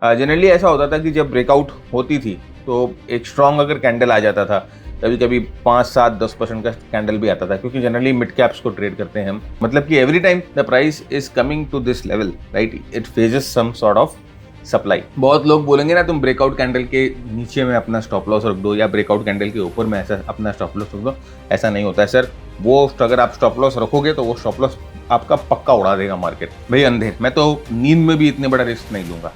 Generally ऐसा होता था कि जब ब्रेकआउट होती थी तो एक स्ट्रॉन्ग अगर कैंडल आ जाता था, कभी कभी 5, 7, 10% का कैंडल भी आता था, क्योंकि जनरली मिड कैप्स को ट्रेड करते हैं हम। मतलब कि every time the price is coming to this level, right, it faces some sort of supply. बहुत लोग बोलेंगे ना, तुम ब्रेकआउट कैंडल के नीचे में अपना स्टॉप लॉस रख दो या ब्रेकआउट कैंडल के ऊपर में ऐसा अपना स्टॉप लॉस रख दो। ऐसा नहीं होता है सर। वो अगर आप स्टॉप लॉस रखोगे तो वो स्टॉप लॉस आपका पक्का उड़ा देगा मार्केट। भाई अंधेर, मैं तो नींद में भी इतने बड़ा रिस्क नहीं लूंगा।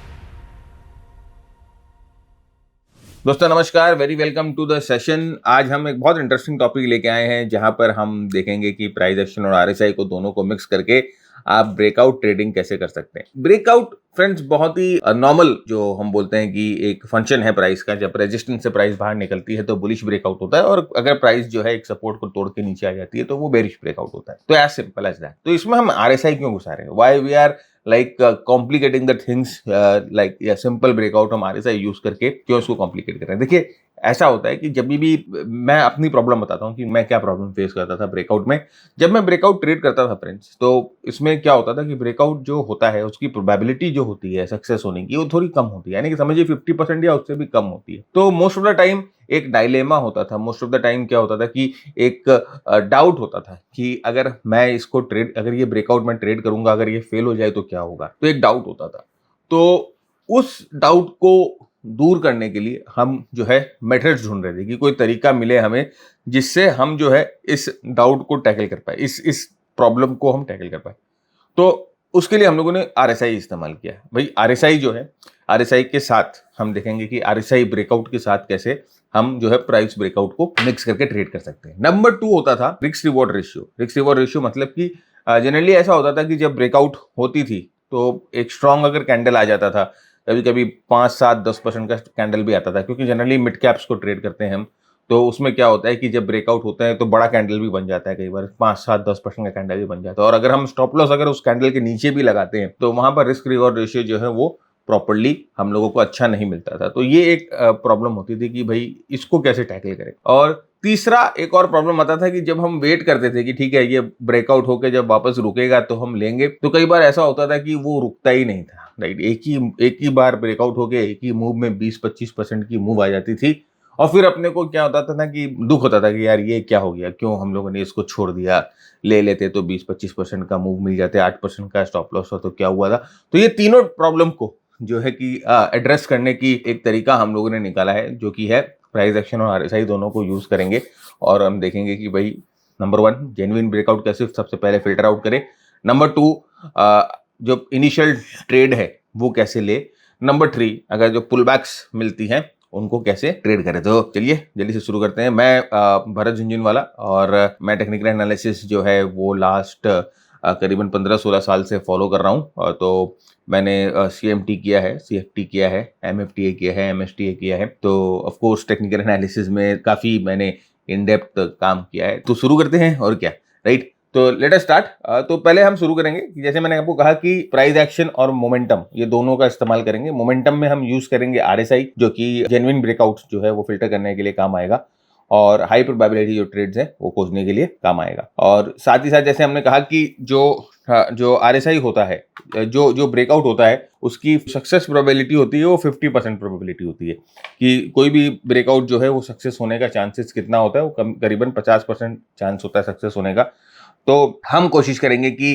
दोस्तों नमस्कार, very welcome to the session. आज हम एक बहुत इंटरेस्टिंग टॉपिक लेके आए हैं, जहां पर हम देखेंगे कि प्राइस एक्शन और आरएसआई को दोनों को मिक्स करके आप ब्रेकआउट ट्रेडिंग कैसे कर सकते हैं। ब्रेकआउट फ्रेंड्स बहुत ही नॉर्मल, जो हम बोलते हैं कि एक फंक्शन है प्राइस का। जब रेजिस्टेंस से प्राइस बाहर निकलती है तो बुलिश ब्रेकआउट होता है, और अगर प्राइस जो है एक सपोर्ट को तोड़ के नीचे आ जाती है तो वो बेरिश ब्रेकआउट होता है। तो एज सिंपल एज दैट। तो इसमें हम आरएसआई क्यों घुसा रहे हैं? Why we are complicating the things, like या सिंपल ब्रेकआउट हम आरएसआई यूज करके क्यों इसको कॉम्प्लिकेट कर रहे हैं? देखिए, ऐसा होता है कि जब भी मैं अपनी प्रॉब्लम बताता हूँ कि मैं क्या प्रॉब्लम फेस करता था ब्रेकआउट में। जब मैं ब्रेकआउट ट्रेड करता था फ्रेंड्स, तो इसमें क्या होता था कि ब्रेकआउट जो होता है उसकी प्रोबेबिलिटी जो होती है सक्सेस होने की, वो थोड़ी कम होती है। यानी कि समझिए 50% या उससे भी कम होती है। तो मोस्ट ऑफ द टाइम एक डायलेमा होता था। मोस्ट ऑफ द टाइम क्या होता था कि एक डाउट होता था कि अगर मैं इसको ट्रेड, अगर ये ब्रेकआउट मैं ट्रेड करूंगा, अगर ये फेल हो जाए तो क्या होगा। तो एक डाउट होता था। तो उस डाउट को दूर करने के लिए हम जो है मेथड्स ढूंढ रहे थे कि कोई तरीका मिले हमें जिससे हम जो है इस डाउट को टैकल कर पाए, इस प्रॉब्लम को हम टैकल कर पाए। तो उसके लिए हम लोगों ने आरएसआई इस्तेमाल किया। भाई आरएसआई जो है, आरएसआई के साथ हम देखेंगे कि आरएसआई ब्रेकआउट के साथ कैसे हम जो है प्राइस ब्रेकआउट को मिक्स करके ट्रेड कर सकते हैं। नंबर 2 होता था risk reward ratio. Risk reward ratio मतलब कि जनरली ऐसा होता था कि जब ब्रेकआउट होती थी तो एक स्ट्रॉन्ग अगर कैंडल आ जाता था, कभी कभी 5, 7, 10% का कैंडल भी आता था, क्योंकि जनरली मिड कैप्स को ट्रेड करते हैं हम। तो उसमें क्या होता है कि जब ब्रेकआउट होता है तो बड़ा कैंडल भी बन जाता है, कई बार 5, 7, 10% का कैंडल भी बन जाता है। और अगर हम स्टॉप लॉस अगर उस कैंडल के नीचे भी लगाते हैं तो वहां पर रिस्क रिवॉर्ड रेशियो जो है वो प्रॉपरली हम लोगों को अच्छा नहीं मिलता था। तो ये एक प्रॉब्लम होती थी कि भाई इसको कैसे टैकल करें। और तीसरा एक और प्रॉब्लम आता था कि जब हम वेट करते थे कि ठीक है ये ब्रेकआउट होकर जब वापस रुकेगा तो हम लेंगे, तो कई बार ऐसा होता था कि वो रुकता ही नहीं था, राइट। एक ही बार ब्रेकआउट होके एक ही मूव में 20-25% की मूव आ जाती थी। और फिर अपने को क्या होता था ना कि दुख होता था कि यार ये क्या हो गया, क्यों हम लोगों ने इसको छोड़ दिया। ले लेते तो 20-25% का मूव मिल जाते, 8% का स्टॉप लॉस हो तो क्या हुआ था। तो ये तीनों प्रॉब्लम को जो है कि एड्रेस करने की एक तरीका हम लोगों ने निकाला है, जो कि है प्राइस एक्शन और आरएसआई दोनों को यूज करेंगे। और हम देखेंगे कि भाई नंबर 1 जेन्युइन ब्रेकआउट कैसे सबसे पहले फिल्टर आउट करें। नंबर 2 जो इनिशियल ट्रेड है वो कैसे ले। नंबर 3 अगर जो पुल बैक्स मिलती हैं उनको कैसे ट्रेड करें। तो चलिए जल्दी से शुरू करते हैं। मैं भरत झुंझुनवाला, और मैं टेक्निकल एनालिसिस जो है वो लास्ट करीबन 15-16 साल से फॉलो कर रहा हूँ। तो मैंने CMT किया है, CFT किया है, MFTA किया है, MSTA किया है। तो ऑफ कोर्स टेक्निकल एनालिसिस में काफ़ी मैंने इन डेप्थ काम किया है। तो शुरू करते हैं और क्या, राइट। तो लेट अस स्टार्ट। तो पहले हम शुरू करेंगे कि जैसे मैंने आपको कहा कि प्राइस एक्शन और मोमेंटम, ये दोनों का इस्तेमाल करेंगे। मोमेंटम में हम यूज करेंगे आरएसआई, जो कि जेन्युइन ब्रेकआउट जो है वो फिल्टर करने के लिए काम आएगा, और हाई प्रोबेबिलिटी जो ट्रेड्स है वो खोजने के लिए काम आएगा। और साथ ही साथ जैसे हमने कहा कि जो आरएसआई होता है, जो जो ब्रेकआउट होता है उसकी सक्सेस प्रोबेबिलिटी होती है वो 50% प्रोबेबिलिटी होती है कि कोई भी ब्रेकआउट जो है वो सक्सेस होने का चांसेस कितना होता है, वो करीबन 50% चांस होता है सक्सेस होने का। तो हम कोशिश करेंगे कि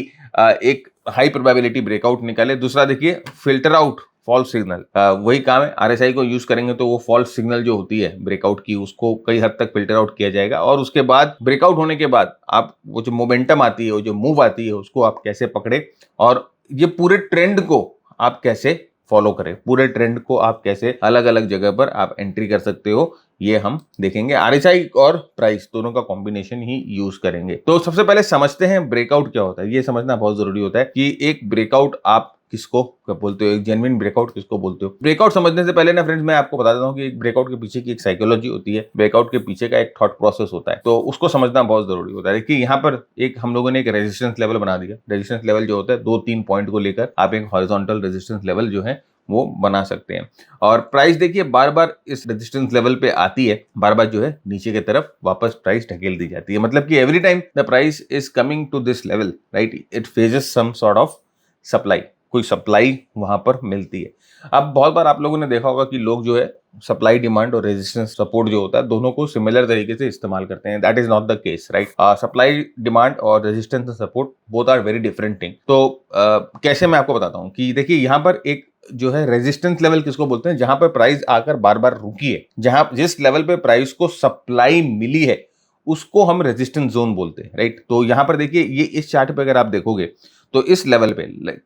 एक हाई प्रोबेबिलिटी ब्रेकआउट निकाले। दूसरा देखिए, फिल्टर आउट फॉल्स सिग्नल, वही काम है। आरएसआई को यूज करेंगे तो वो फॉल्स सिग्नल जो होती है ब्रेकआउट की, उसको कई हद तक फिल्टर आउट किया जाएगा। और उसके बाद ब्रेकआउट होने के बाद आप वो जो मोमेंटम आती है, वो जो मूव आती है, उसको आप कैसे पकड़े, और ये पूरे ट्रेंड को आप कैसे फॉलो करें, पूरे ट्रेंड को आप कैसे अलग अलग जगह पर आप एंट्री कर सकते हो, ये हम देखेंगे। आरएसआई और प्राइस दोनों का कॉम्बिनेशन ही यूज करेंगे। तो सबसे पहले समझते हैं ब्रेकआउट क्या होता है। ये समझना बहुत जरूरी होता है कि एक ब्रेकआउट आप किसको बोलते हो, एक जेन्युइन ब्रेकआउट किसको बोलते हो। ब्रेकआउट समझने से पहले ना फ्रेंड्स, मैं आपको बता देता हूँ कि एक ब्रेकआउट के पीछे की एक साइकोलॉजी होती है, ब्रेकआउट के पीछे का एक थॉट प्रोसेस होता है। तो उसको समझना बहुत जरूरी होता है। देखिए यहाँ पर एक हम लोगों ने एक रेजिस्टेंस लेवल बना दिया। रेजिस्टेंस लेवल जो होता है 2-3 पॉइंट को लेकर आप एक हॉरिजॉन्टल रेजिस्टेंस लेवल जो है वो बना सकते हैं। और प्राइस देखिए बार बार इस रेजिस्टेंस लेवल पे आती है, बार बार जो है नीचे की तरफ वापस प्राइस ढकेल दी जाती है। मतलब कि every time the price is coming to this level, right, it faces some sort of supply. कोई सप्लाई वहां पर मिलती है। अब बहुत बार आप लोगों ने देखा होगा कि लोग जो है सप्लाई डिमांड और रेजिस्टेंस सपोर्ट जो होता है दोनों को सिमिलर तरीके से इस्तेमाल करते हैं। That is not the case, right. Supply demand और resistance support both are very different thing. तो कैसे मैं आपको बताता हूँ कि देखिए यहाँ पर एक जो है रेजिस्टेंस लेवल किसको बोलते हैं, जहां पर प्राइस आकर बार बार रुकी है, जहां जिस लेवल पे प्राइस को सप्लाई मिली है उसको हम रेजिस्टेंस जोन बोलते हैं, राइट। तो यहां पर देखिए ये इस चार्ट पे अगर आप देखोगे तो इस लेवल पे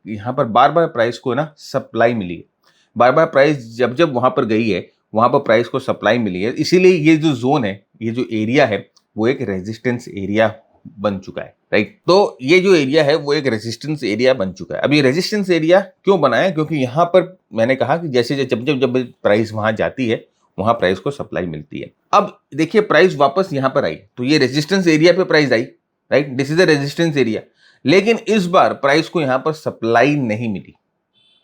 यहां पर बार बार प्राइस को ना सप्लाई मिली है, बार बार प्राइस जब जब वहां पर गई है वहां पर प्राइस को सप्लाई मिली है, इसीलिए ये जो जोन है, ये जो एरिया है वो एक रेजिस्टेंस एरिया बन चुका है, राइट। तो ये जो एरिया है वो एक रेजिस्टेंस एरिया बन चुका है। अब ये रेजिस्टेंस एरिया क्यों बना है, क्योंकि यहाँ पर मैंने कहा कि जैसे जब जब जब प्राइस वहां जाती है वहां प्राइस को सप्लाई मिलती है। अब देखिए प्राइस वापस यहां पर आई तो ये रेजिस्टेंस एरिया पे price I, right, this is a resistance area. लेकिन इस बार प्राइस को यहां पर सप्लाई नहीं मिली,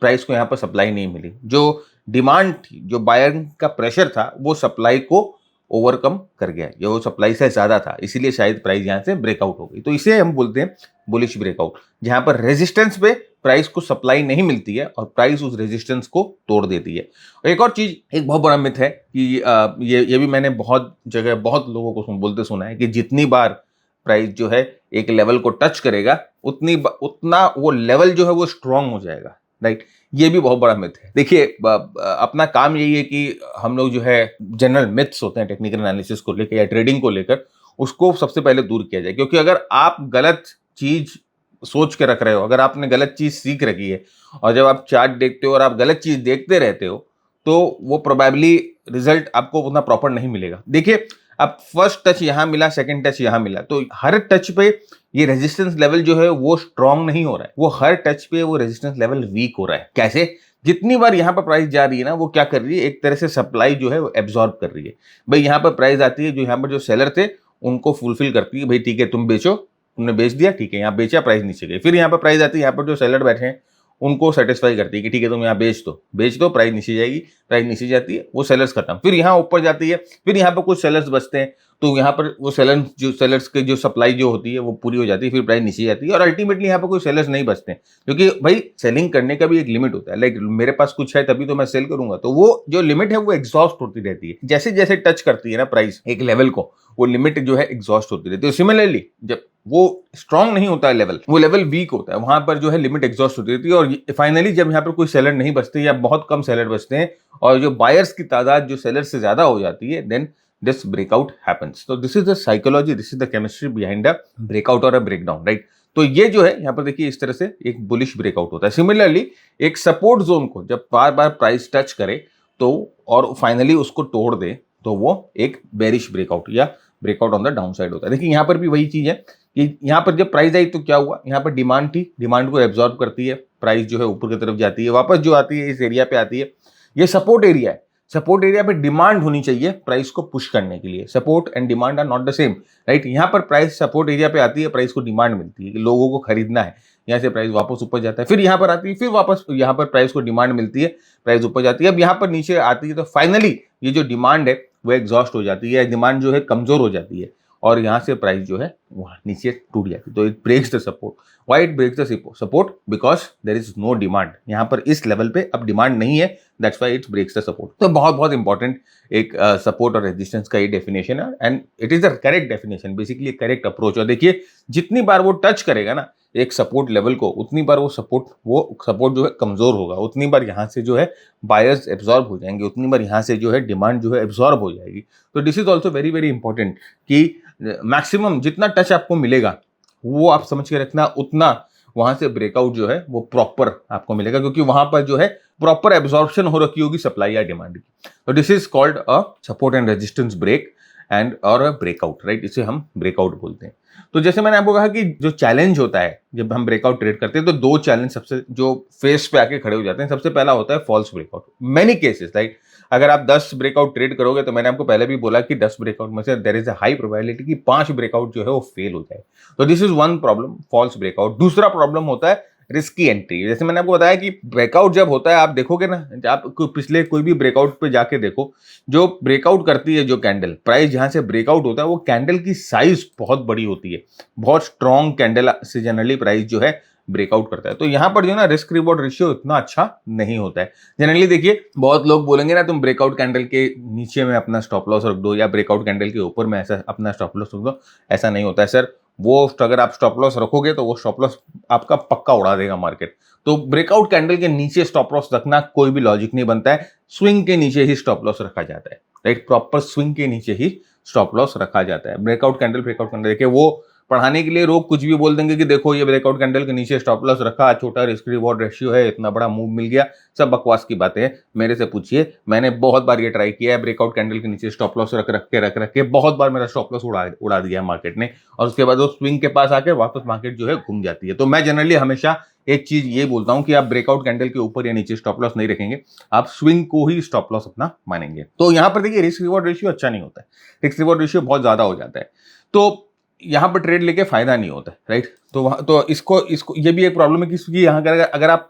प्राइस को यहां पर सप्लाई नहीं मिली। जो डिमांड थी, जो बायर का प्रेशर था वो सप्लाई को ओवरकम कर गया, ये वो सप्लाई से ज्यादा था, इसीलिए शायद प्राइस यहां से ब्रेकआउट हो गई। तो इसे हम बोलते हैं बुलिश ब्रेकआउट, जहां पर रेजिस्टेंस पे प्राइस को सप्लाई नहीं मिलती है और प्राइस उस रेजिस्टेंस को तोड़ देती है। और एक और चीज, एक बहुत बड़ा मिथ है कि ये भी मैंने बहुत जगह बहुत लोगों को बोलते सुना है कि जितनी बार प्राइस जो है एक लेवल को टच करेगा उतना वो लेवल जो है वो स्ट्रांग हो जाएगा, राइट। ये भी बहुत बड़ा मिथ है। देखिए अपना काम यही है कि हम लोग जो है जनरल मिथ्स होते हैं टेक्निकल एनालिसिस को लेकर या ट्रेडिंग को लेकर, उसको सबसे पहले दूर किया जाए। क्योंकि अगर आप गलत चीज सोच के रख रहे हो, अगर आपने गलत चीज सीख रखी है और जब आप चार्ट देखते हो और आप गलत चीज देखते रहते हो तो वो प्रोबेबली रिजल्ट आपको उतना प्रॉपर नहीं मिलेगा। देखिए अब फर्स्ट टच यहां मिला, सेकंड टच यहां मिला, तो हर टच पे ये रेजिस्टेंस लेवल जो है वो स्ट्रांग नहीं हो रहा है, वो हर टच पे वो रेजिस्टेंस लेवल वीक हो रहा है। कैसे? जितनी बार यहां पर प्राइस जा रही है ना, वो क्या कर रही है, एक तरह से सप्लाई जो है वो एब्जॉर्ब कर रही है। भाई यहां पर प्राइस आती है, जो यहां पर जो सेलर थे उनको फुलफिल करती है, भाई ठीक है तुम बेचो, तुमने बेच दिया, ठीक है, यहाँ बेचा, प्राइस नीचे गई। फिर यहाँ पर प्राइस आती है, यहाँ पर जो सेलर बैठे हैं उनको सेटिस्फाई करती है कि ठीक है तुम यहाँ बेच दो, प्राइस नीचे जाएगी, प्राइस नीचे जाती है, वो सेलर्स खत्म। फिर यहाँ ऊपर जाती है, फिर यहाँ पर कुछ सेलर्स बचते हैं, तो यहाँ पर वो सेलर्स के जो सप्लाई जो होती है वो पूरी हो जाती है, फिर प्राइस नीचे जाती है और अल्टीमेटली यहाँ पर कोई सेलर्स नहीं बचते हैं। क्योंकि भाई सेलिंग करने का भी एक लिमिट होता है, लाइक मेरे पास कुछ है तभी तो मैं सेल करूंगा, तो वो जो लिमिट है वो एग्जॉस्ट होती रहती है। जैसे जैसे टच करती है ना प्राइस एक लेवल को, वो लिमिट जो है एग्जॉस्ट होती रहती है। सिमिलरली जब वो स्ट्रांग नहीं होता है लेवल, वो लेवल वीक होता है, वहां पर जो है लिमिट एग्जॉस्ट होती रहती है और फाइनली जब यहाँ पर कोई सेलर नहीं बचते या बहुत कम सेलर बचते हैं और जो बायर्स की तादाद जो सेलर से ज्यादा हो जाती है, देन this breakout happens। तो this is the psychology, this is the chemistry behind a breakout or a breakdown, right। तो ये जो है यहाँ पर देखिए इस तरह से एक बुलिश ब्रेकआउट होता है। सिमिलरली एक सपोर्ट जोन को जब बार बार प्राइस टच करे तो और फाइनली उसको तोड़ दे तो वो एक बेरिश ब्रेकआउट या breakout on the down side होता है। देखिए यहाँ पर भी वही चीज है कि यहाँ पर जब प्राइस आई तो क्या हुआ, यहाँ पर डिमांड थी, डिमांड को एब्जॉर्ब करती है, प्राइस जो है ऊपर की तरफ जाती है, वापस जो आती है इस एरिया पे आती है, ये सपोर्ट एरिया है। सपोर्ट एरिया पे डिमांड होनी चाहिए प्राइस को पुश करने के लिए, support and demand are not the same, right. यहाँ पर प्राइस सपोर्ट एरिया पे आती है, प्राइस को डिमांड मिलती है कि लोगों को खरीदना है, यहाँ से प्राइस वापस ऊपर जाता है, फिर यहाँ पर आती है, फिर वापस यहाँ पर प्राइस को डिमांड मिलती है, प्राइस ऊपर जाती है, अब यहाँ पर नीचे आती है, तो फाइनली ये जो डिमांड है वो एग्जॉस्ट हो जाती है, डिमांड जो है कमजोर हो जाती है और यहाँ से प्राइस जो है वहाँ नीचे टूट जाती है। तो it breaks the support. Why it breaks the support? Because there is no demand, यहाँ पर इस लेवल पे अब डिमांड नहीं है, that's why it breaks the support. तो बहुत बहुत इंपॉर्टेंट एक सपोर्ट और रेजिस्टेंस का ये डेफिनेशन है and it is the correct definition, basically correct approach. और देखिए जितनी बार वो टच करेगा ना एक सपोर्ट लेवल को, उतनी बार वो सपोर्ट जो है कमजोर होगा, उतनी बार यहाँ से जो है बायर्स एब्जॉर्ब हो जाएंगे, उतनी बार यहाँ से जो है डिमांड जो है एब्जॉर्ब हो जाएगी। तो this is also very very important कि मैक्सिमम जितना टच आपको मिलेगा वो आप समझ के रखना, उतना वहां से ब्रेकआउट जो है वो प्रॉपर आपको मिलेगा, क्योंकि वहां पर जो है प्रॉपर एब्जॉर्प्शन हो रखी होगी सप्लाई या डिमांड की। तो this is called a support and resistance break and और अ ब्रेकआउट, राइट, इसे हम ब्रेकआउट बोलते हैं। तो जैसे मैंने आपको कहा कि जो चैलेंज होता है जब हम ब्रेकआउट ट्रेड करते हैं, तो दो चैलेंज सबसे जो फेस पे आके खड़े हो जाते हैं। सबसे पहला होता है false breakout. Many cases, right, अगर आप 10 ब्रेकआउट ट्रेड करोगे तो मैंने आपको पहले भी बोला कि 10 ब्रेकआउट में से there is a high probability कि 5 ब्रेकआउट जो है वो फेल हो जाए। तो this is one problem, false breakout. दूसरा प्रॉब्लम होता है रिस्की एंट्री। जैसे मैंने आपको बताया कि ब्रेकआउट जब होता है, आप देखोगे ना, आप पिछले कोई भी ब्रेकआउट पे जाके देखो, जो ब्रेकआउट करती है जो कैंडल, प्राइस जहां से ब्रेकआउट होता है वो कैंडल की साइज बहुत बड़ी होती है, बहुत स्ट्रॉन्ग कैंडल से जनरली प्राइस जो है ब्रेकआउट करता है। तो यहाँ पर जो है ना रिस्क रिवॉर्ड रेशियो इतना अच्छा नहीं होता है। जनरली देखिए बहुत लोग बोलेंगे ना तुम ब्रेकआउट कैंडल के नीचे में अपना स्टॉप लॉस रख दो या ब्रेकआउट कैंडल के ऊपर में ऐसा अपना स्टॉप लॉस रख दो। ऐसा नहीं होता है सर। वो अगर आप स्टॉप लॉस रखोगे तो वो स्टॉप लॉस आपका पक्का उड़ा देगा मार्केट। तो ब्रेकआउट कैंडल के नीचे स्टॉप लॉस रखना कोई भी लॉजिक नहीं बनता है। स्विंग के नीचे ही स्टॉप लॉस रखा जाता है, राइट। प्रॉपर स्विंग के नीचे ही स्टॉप लॉस रखा जाता है। ब्रेकआउट कैंडल देखिए वो पढ़ाने के लिए लोग कुछ भी बोल देंगे कि देखो ये ब्रेकआउट कैंडल के नीचे स्टॉप लॉस रखा, छोटा रिस्क रिवॉर्ड रेशियो है, इतना बड़ा मूव मिल गया। सब बकवास की बातें हैं। मेरे से पूछिए, मैंने बहुत बार ये ट्राई किया है। ब्रेकआउट कैंडल के नीचे स्टॉप लॉस रख के बहुत बार मेरा स्टॉप लॉस उड़ा दिया है मार्केट ने, और उसके बाद वो स्विंग के पास आके वापस मार्केट जो है घूम जाती है। तो मैं जनरली हमेशा एक चीज ये बोलता हूं कि आप ब्रेकआउट कैंडल के ऊपर या नीचे स्टॉप लॉस नहीं रखेंगे, आप स्विंग को ही स्टॉप लॉस अपना मानेंगे। तो यहां पर देखिए रिस्क रिवॉर्ड रेशियो अच्छा नहीं होता है, रिस्क रिवॉर्ड रेशियो बहुत ज्यादा हो जाता है। तो यहाँ पर ट्रेड लेके फायदा नहीं होता है, राइट। तो इसको ये भी एक प्रॉब्लम है कि यहाँ अगर आप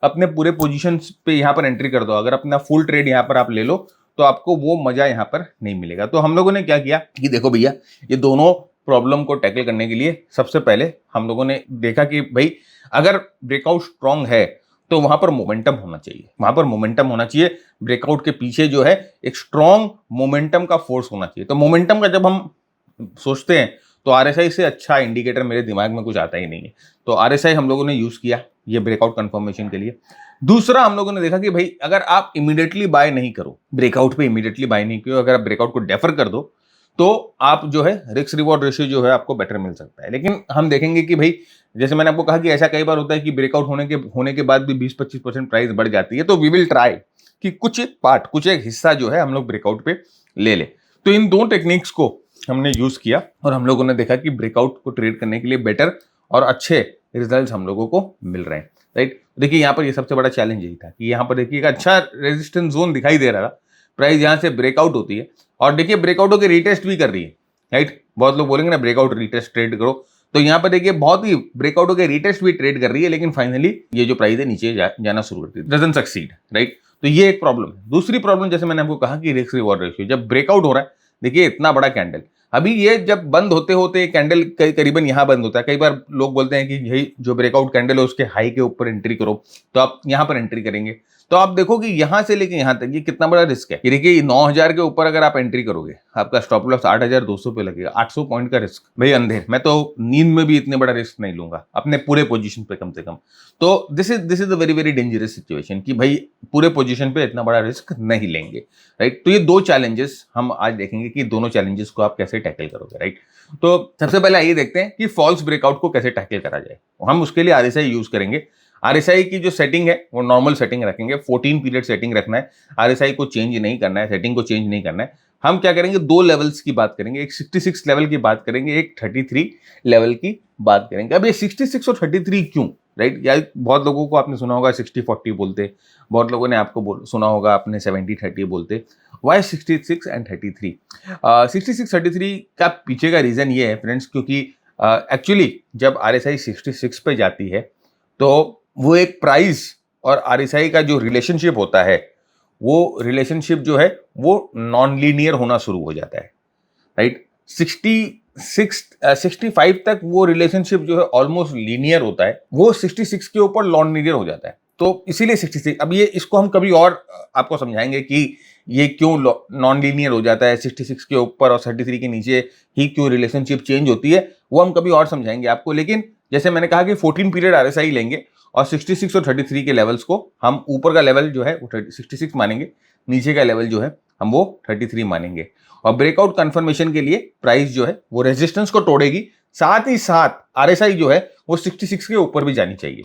अपने पूरे पोजीशन पे यहाँ पर एंट्री कर दो, अगर अपना फुल ट्रेड यहाँ पर आप ले लो तो आपको वो मजा यहाँ पर नहीं मिलेगा। तो हम लोगों ने क्या किया कि देखो भैया, ये दोनों प्रॉब्लम को टैकल करने के लिए सबसे पहले हम लोगों ने देखा कि भाई अगर ब्रेकआउट स्ट्रांग है तो वहां पर मोमेंटम होना चाहिए, वहां पर मोमेंटम होना चाहिए। ब्रेकआउट के पीछे जो है एक स्ट्रांग मोमेंटम का फोर्स होना चाहिए। तो मोमेंटम का जब हम सोचते हैं तो आरएसआई से अच्छा इंडिकेटर मेरे दिमाग में कुछ आता ही नहीं है। तो आरएसआई हम लोगों ने यूज किया ये ब्रेकआउट कंफर्मेशन के लिए। दूसरा हम लोगों ने देखा कि भाई अगर आप इमीडिएटली बाय नहीं करो, ब्रेकआउट पे इमीडिएटली बाय नहीं करो, अगर आप ब्रेकआउट को डेफर कर दो तो आप जो है रिस्क रिवॉर्ड रेशियो जो है आपको बेटर मिल सकता है। लेकिन हम देखेंगे कि भाई जैसे मैंने आपको कहा कि ऐसा कई बार होता है कि ब्रेकआउट होने के बाद भी 20-25% प्राइस बढ़ जाती है। तो वी विल ट्राई कि कुछ एक हिस्सा जो है हम लोग ब्रेकआउट पे ले ले। तो इन दो टेक्निक्स को हमने यूज किया और हम लोगों ने देखा कि ब्रेकआउट को ट्रेड करने के लिए बेटर और अच्छे रिजल्ट्स हम लोगों को मिल रहे हैं, राइट। देखिए यहाँ पर ये सबसे बड़ा चैलेंज यही था कि यहाँ पर देखिए एक अच्छा रेजिस्टेंस जोन दिखाई दे रहा था, प्राइस यहाँ से ब्रेकआउट होती है और देखिए ब्रेकआउट होकर रिटेस्ट भी कर रही है, राइट। बहुत लोग बोलेंगे ना ब्रेकआउट रिटेस्ट ट्रेड करो, तो यहाँ पर देखिए बहुत ही ब्रेकआउट होकर रिटेस्ट भी ट्रेड कर रही है, लेकिन फाइनली ये जो प्राइस है नीचे जाना शुरू करती है, डजंट सक्सीड, राइट। तो ये एक प्रॉब्लम है। दूसरी प्रॉब्लम जैसे मैंने आपको कहा कि रिस्क रिवॉर्ड रेशियो, जब ब्रेकआउट हो रहा है, देखिए इतना बड़ा कैंडल, अभी ये जब बंद होते होते कैंडल करीबन यहाँ बंद होता है। कई बार लोग बोलते हैं कि यही जो ब्रेकआउट कैंडल है उसके हाई के ऊपर एंट्री करो, तो आप यहाँ पर एंट्री करेंगे तो आप देखो कि यहाँ से लेके यहाँ तक ये कितना बड़ा रिस्क है। ये देखिए 9000 के ऊपर अगर आप एंट्री करोगे, आपका स्टॉप लॉस 8200 पे लगेगा। 800 पॉइंट का रिस्क, भाई अंधेर, मैं तो नींद में भी इतने बड़ा रिस्क नहीं लूंगा अपने पूरे पोजीशन पे कम से कम। तो this is a very very dangerous situation कि भाई पूरे पोजीशन पे इतना बड़ा रिस्क नहीं लेंगे, राइट। तो ये दो चैलेंजेस हम आज देखेंगे कि दोनों चैलेंजेस को आप कैसे टैकल करोगे, राइट। तो सबसे पहले आइए देखते हैं कि फॉल्स ब्रेकआउट को कैसे टैकल करा जाए। हम उसके लिए आरएसआई यूज करेंगे। आरएसआई की जो सेटिंग है वो नॉर्मल सेटिंग रखेंगे, 14 पीरियड सेटिंग रखना है। आरएसआई को चेंज नहीं करना है, सेटिंग को चेंज नहीं करना है। हम क्या करेंगे, दो लेवल्स की बात करेंगे, एक 66 लेवल की बात करेंगे, एक 33 लेवल की बात करेंगे। अब ये 66 और 33 क्यों, राइट। या बहुत लोगों को आपने सुना होगा 60-40 बोलते, बहुत लोगों ने आपको सुना होगा आपने 70-30 बोलते। Y 66 and 33? 66-33 का पीछे का रीजन ये है फ्रेंड्स, क्योंकि एक्चुअली जब आरएसआई 66 पे जाती है तो वो एक प्राइस और आरएसआई का जो रिलेशनशिप होता है, वो रिलेशनशिप जो है वो नॉन लीनियर होना शुरू हो जाता है, राइट। 65 तक वो रिलेशनशिप जो है ऑलमोस्ट लीनियर होता है, वो 66 के ऊपर नॉन लीनियर हो जाता है। तो इसीलिए 66, अब ये इसको हम कभी और आपको समझाएंगे कि ये क्यों नॉन लीनियर हो जाता है, 66 के ऊपर और 33 के नीचे ही क्यों रिलेशनशिप चेंज होती है, वो हम कभी और समझाएंगे आपको। लेकिन जैसे मैंने कहा कि 14 पीरियड आरएसआई लेंगे और 66 और 33 के लेवल्स को हम ऊपर का लेवल जो है वो 66 मानेंगे, नीचे का लेवल जो है हम वो 33 मानेंगे। और ब्रेकआउट कंफर्मेशन के लिए प्राइस जो है वो रेजिस्टेंस को तोड़ेगी, साथ ही साथ आरएसआई जो है वो 66 के ऊपर भी जानी चाहिए।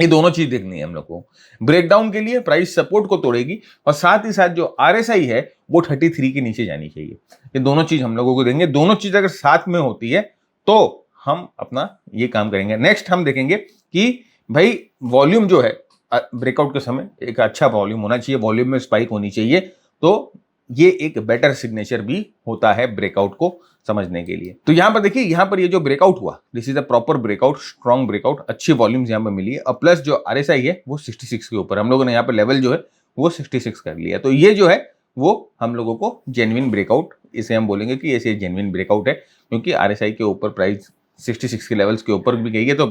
ये दोनों चीज देखनी है हम लोग को। ब्रेकडाउन के लिए प्राइस सपोर्ट को तोड़ेगी और साथ ही साथ जो आरएसआई है वो 33 के नीचे जानी चाहिए। ये दोनों चीज हम लोगों को देंगे। दोनों चीज अगर साथ में होती है तो हम अपना ये काम करेंगे। नेक्स्ट हम देखेंगे कि भाई वॉल्यूम जो है ब्रेकआउट के समय एक अच्छा वॉल्यूम होना चाहिए, वॉल्यूम में स्पाइक होनी चाहिए। तो ये एक बेटर सिग्नेचर भी होता है ब्रेकआउट को समझने के लिए। तो यहां पर देखिए, यहां पर ये जो ब्रेकआउट हुआ, this is a proper breakout, strong breakout, अच्छी वॉल्यूम्स यहां पर मिली है। और प्लस जो आरएसआई है वो 66 के ऊपर, हम लोगों ने यहाँ पर लेवल जो है वो 66 कर लिया। तो ये जो है वो हम लोगों को जेन्युइन ब्रेकआउट, इसे हम बोलेंगे कि जेन्युइन ब्रेकआउट है, क्योंकि आरएसआई के ऊपर प्राइस 66 के लेवल्स के ऊपर भी गई है। तो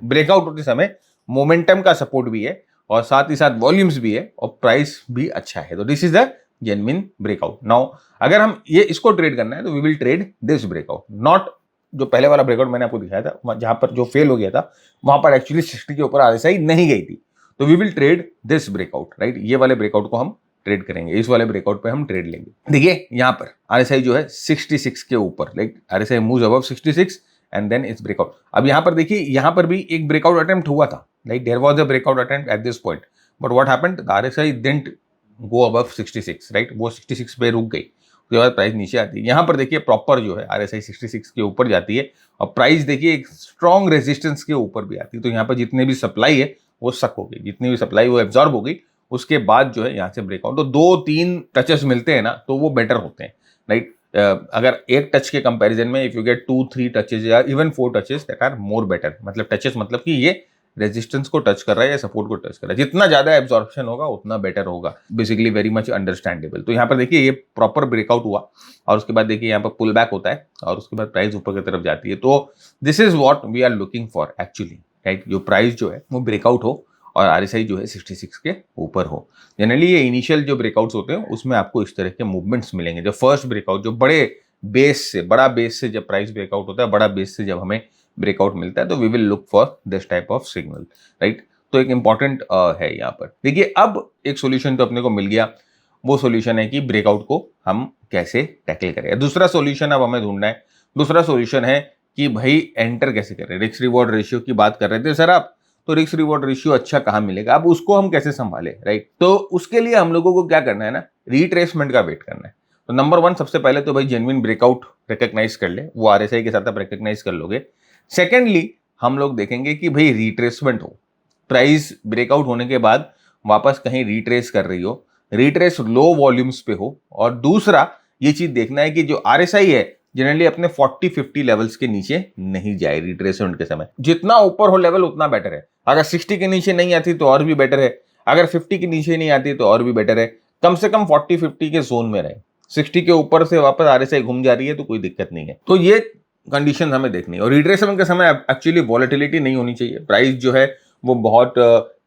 ब्रेकआउट होते समय मोमेंटम का सपोर्ट भी है और साथ ही साथ वॉल्यूम्स भी है और प्राइस भी अच्छा है, तो this is the genuine breakout. Now अगर हम ये इसको ट्रेड करना है तो we will trade this breakout, not जो पहले वाला ब्रेकआउट मैंने आपको दिखाया था जहां पर जो फेल हो गया था, वहां पर एक्चुअली 60 के ऊपर आरएसआई नहीं गई थी, तो we will trade this breakout, right. ये वाले ब्रेकआउट को हम ट्रेड करेंगे, इस वाले ब्रेकआउट पे हम ट्रेड लेंगे। देखिए यहाँ पर आरएसआई जो है 66 के ऊपर, like RSI moves above 66 and then it's breakout. अब यहाँ पर देखिए, यहाँ पर भी एक ब्रेकआउट अटेम्प्ट हुआ था, like there was a breakout attempt at this point, but what happened, the RSI didn't go above 66, right, वो 66 पे रुक गई, उसके बाद प्राइस नीचे आती है। यहाँ पर देखिए प्रॉपर जो है आरएसआई 66 के ऊपर जाती है और प्राइस देखिए एक स्ट्रॉन्ग रेजिस्टेंस के ऊपर भी आती है, तो यहाँ पर जितने भी सप्लाई है वो सक हो गई, जितनी भी सप्लाई वो एब्जॉर्ब हो गई, उसके बाद जो है यहाँ से ब्रेकआउट, तो 2-3 टचेस मिलते हैं ना तो वो बेटर होते हैं, राइट। अगर एक टच के कंपैरिजन में इफ यू गेट 2-3 टचेस या even 4 touches that are more better, मतलब टचेस मतलब कि ये रेजिस्टेंस को टच कर रहा है या सपोर्ट को टच कर रहा है, जितना ज्यादा एब्जॉर्प्शन होगा उतना बेटर होगा, बेसिकली वेरी मच अंडरस्टैंडेबल। तो यहाँ पर देखिए ये प्रॉपर ब्रेकआउट हुआ और उसके बाद देखिए यहाँ पर पुल बैक होता है और उसके बाद प्राइस ऊपर की तरफ जाती है, तो this is what we are looking for actually, right. जो प्राइस जो है वो ब्रेकआउट हो और आरएसआई जो है 66 के ऊपर हो। जनरली ये इनिशियल जो ब्रेकआउट्स होते हैं उसमें आपको इस तरह के मूवमेंट्स मिलेंगे। जो फर्स्ट ब्रेकआउट, जो बड़ा बेस से जब प्राइस ब्रेकआउट होता है, बड़ा बेस से जब हमें ब्रेकआउट मिलता है, तो we will look for this type of signal, right. तो एक इंपॉर्टेंट है यहाँ पर। देखिए अब एक सोल्यूशन तो अपने को मिल गया, वो सोल्यूशन है कि ब्रेकआउट को हम कैसे टैकल करें। दूसरा सोल्यूशन अब हमें ढूंढना है, दूसरा सोल्यूशन है कि भाई एंटर कैसे करें। रिस्क रिवॉर्ड रेशियो की बात कर रहे थे सर आप, तो रिस्क रिवॉर्ड रेशियो अच्छा कहाँ मिलेगा, अब उसको हम कैसे संभाले, राइट। तो उसके लिए हम लोगों को क्या करना है ना, रिट्रेसमेंट का वेट करना है। तो नंबर 1 सबसे पहले तो भाई जेन्युइन ब्रेकआउट रिकॉग्नाइज कर ले, वो आरएसआई के साथ आप रिकॉग्नाइज कर लोगे। सेकेंडली हम लोग देखेंगे कि भाई रिट्रेसमेंट हो, प्राइस ब्रेकआउट होने के बाद वापस कहीं रिट्रेस कर रही हो, रिट्रेस लो वॉल्यूम्स पे हो, और दूसरा ये चीज देखना है कि जो आरएसआई है जनरली अपने 40-50 लेवल्स के नीचे नहीं जाए रिट्रेसमेंट के समय। जितना ऊपर हो लेवल उतना बेटर है, अगर 60 के नीचे नहीं आती तो और भी बेटर है, अगर 50 के नीचे नहीं आती तो और भी बेटर है, कम से कम 40-50 के जोन में रहे। 60 के ऊपर से वापस आरएसआई घूम जा रही है तो कोई दिक्कत नहीं है, तो ये कंडीशन हमें देखनी है। और रिट्रेसमेंट के समय एक्चुअली वॉलेटिलिटी नहीं होनी चाहिए, प्राइस जो है वो बहुत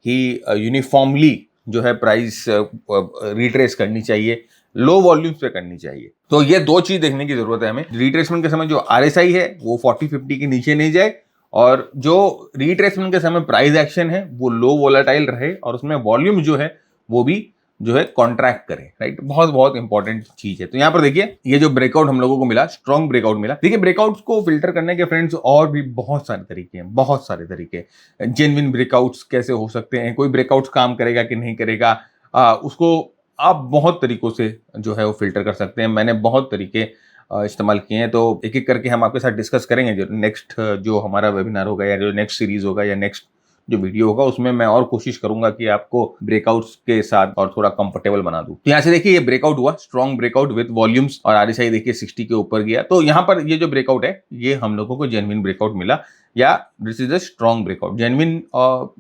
ही यूनिफॉर्मली जो है प्राइस रिट्रेस करनी चाहिए, लो वॉल्यूम्स पे करनी चाहिए। तो ये दो चीज देखने की जरूरत है हमें। रिट्रेसमेंट के समय जो आरएसआई है वो 40-50 के नीचे नहीं जाए, और जो रिट्रेसमेंट के समय प्राइस एक्शन है वो लो वोलेटाइल रहे, और उसमें वॉल्यूम जो है वो भी जो है कॉन्ट्रैक्ट करे, राइट। बहुत बहुत इंपॉर्टेंट चीज है। तो यहाँ पर देखिए ये जो ब्रेकआउट हम लोगों को मिला, स्ट्रॉन्ग ब्रेकआउट मिला। देखिए ब्रेकआउट्स को फिल्टर करने के फ्रेंड्स और भी बहुत सारे तरीके हैं, बहुत सारे तरीके। जेन्युइन ब्रेकआउट्स कैसे हो सकते हैं, कोई ब्रेकआउट्स काम करेगा कि नहीं करेगा, उसको आप बहुत तरीकों से जो है वो फिल्टर कर सकते हैं। मैंने बहुत तरीके इस्तेमाल किए हैं, तो एक एक करके हम आपके साथ डिस्कस करेंगे। जो नेक्स्ट जो हमारा वेबिनार होगा या जो नेक्स्ट सीरीज होगा या नेक्स्ट जो वीडियो होगा उसमें मैं और कोशिश करूंगा कि आपको ब्रेकआउट्स के साथ और थोड़ा कंफर्टेबल बना दूं। तो यहाँ से देखिए ये ब्रेकआउट हुआ, स्ट्रॉन्ग ब्रेकआउट विद वॉल्यूम्स, और आरएसआई देखिए 60 के ऊपर गया। तो यहाँ पर ये जो ब्रेकआउट है ये हम लोगों को जेन्युइन ब्रेकआउट मिला, या this is a strong breakout. Genuine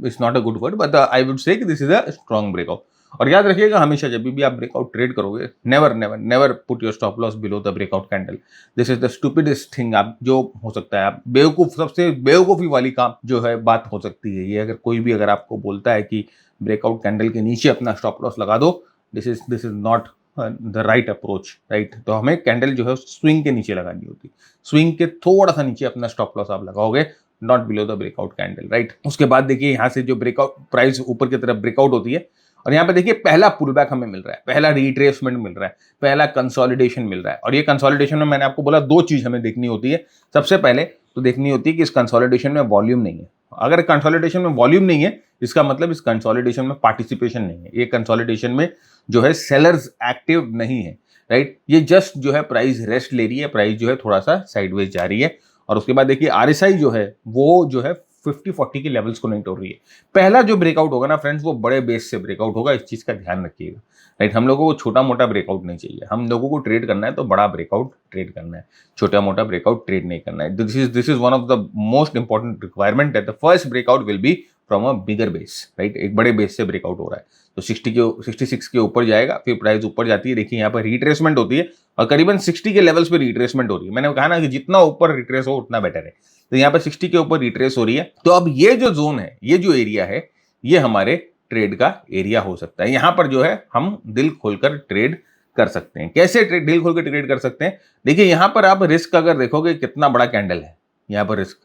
is not a good word, but I would say this is a strong breakout. और याद रखिएगा हमेशा जब भी आप ब्रेकआउट ट्रेड करोगे, never never never put your stop loss below the breakout candle. This is the stupidest thing आप जो हो सकता है, आप बेवकूफ, सबसे बेवकूफी वाली काम जो है बात हो सकती है ये। अगर कोई भी अगर आपको बोलता है कि ब्रेकआउट कैंडल के नीचे अपना स्टॉप लॉस लगा दो, this is not the right approach, right. तो हमें कैंडल जो है स्विंग के नीचे लगानी होती, स्विंग के थोड़ा सा नीचे अपना स्टॉप लॉस आप लगाओगे, not below the breakout candle, right. उसके बाद देखिए यहाँ से जो ब्रेकआउट प्राइस ऊपर की तरफ ब्रेकआउट होती है, और यहाँ पे देखिए पहला पुलबैक हमें मिल रहा है, पहला रिट्रेसमेंट मिल रहा है, पहला कंसोलिडेशन मिल रहा है। और ये कंसोलिडेशन में मैंने आपको बोला दो चीज हमें देखनी होती है। सबसे पहले तो देखनी होती है कि इस कंसोलिडेशन में वॉल्यूम नहीं है। अगर कंसोलिडेशन में वॉल्यूम नहीं है, इसका मतलब इस कंसोलिडेशन में पार्टिसिपेशन नहीं है, ये कंसोलिडेशन में जो है सेलर्स एक्टिव नहीं है, राइट। ये जस्ट जो है प्राइस रेस्ट ले रही है, प्राइस जो है थोड़ा सा साइडवेज जा रही है। और उसके बाद देखिए आरएसआई जो है वो जो है 50-40 के लेवल्स को नहीं तोड़ रही है। पहला जो ब्रेकआउट होगा ना फ्रेंड्स, वो बड़े बेस से ब्रेकआउट होगा, इस चीज का ध्यान रखिएगा, राइट। हम लोगों को छोटा मोटा ब्रेकआउट नहीं चाहिए, हम लोगों को ट्रेड करना है तो बड़ा ब्रेकआउट ट्रेड करना है, छोटा मोटा ब्रेकआउट ट्रेड नहीं करना है। This is one of the most important requirement that the first breakout will be from a bigger base, right. एक बड़े बेस से ब्रेकआउट हो रहा है, तो 66 के ऊपर जाएगा, फिर प्राइस ऊपर जाती है। देखिए यहाँ पर रिट्रेसमेंट होती है और करीबन 60 के लेवल्स पे रिट्रेसमेंट हो रही है। मैंने कहा ना कि जितना ऊपर रिट्रेस हो उतना बेटर है, तो यहाँ पर 60 के ऊपर रिट्रेस हो रही है। तो अब ये जो जोन है, ये जो एरिया है, ये हमारे ट्रेड का एरिया हो सकता है। यहाँ पर जो है हम दिल खोलकर ट्रेड कर सकते हैं। कैसे दिल खोल कर ट्रेड कर सकते हैं? देखिए यहाँ पर आप रिस्क अगर देखोगे कितना बड़ा कैंडल है, यहाँ पर रिस्क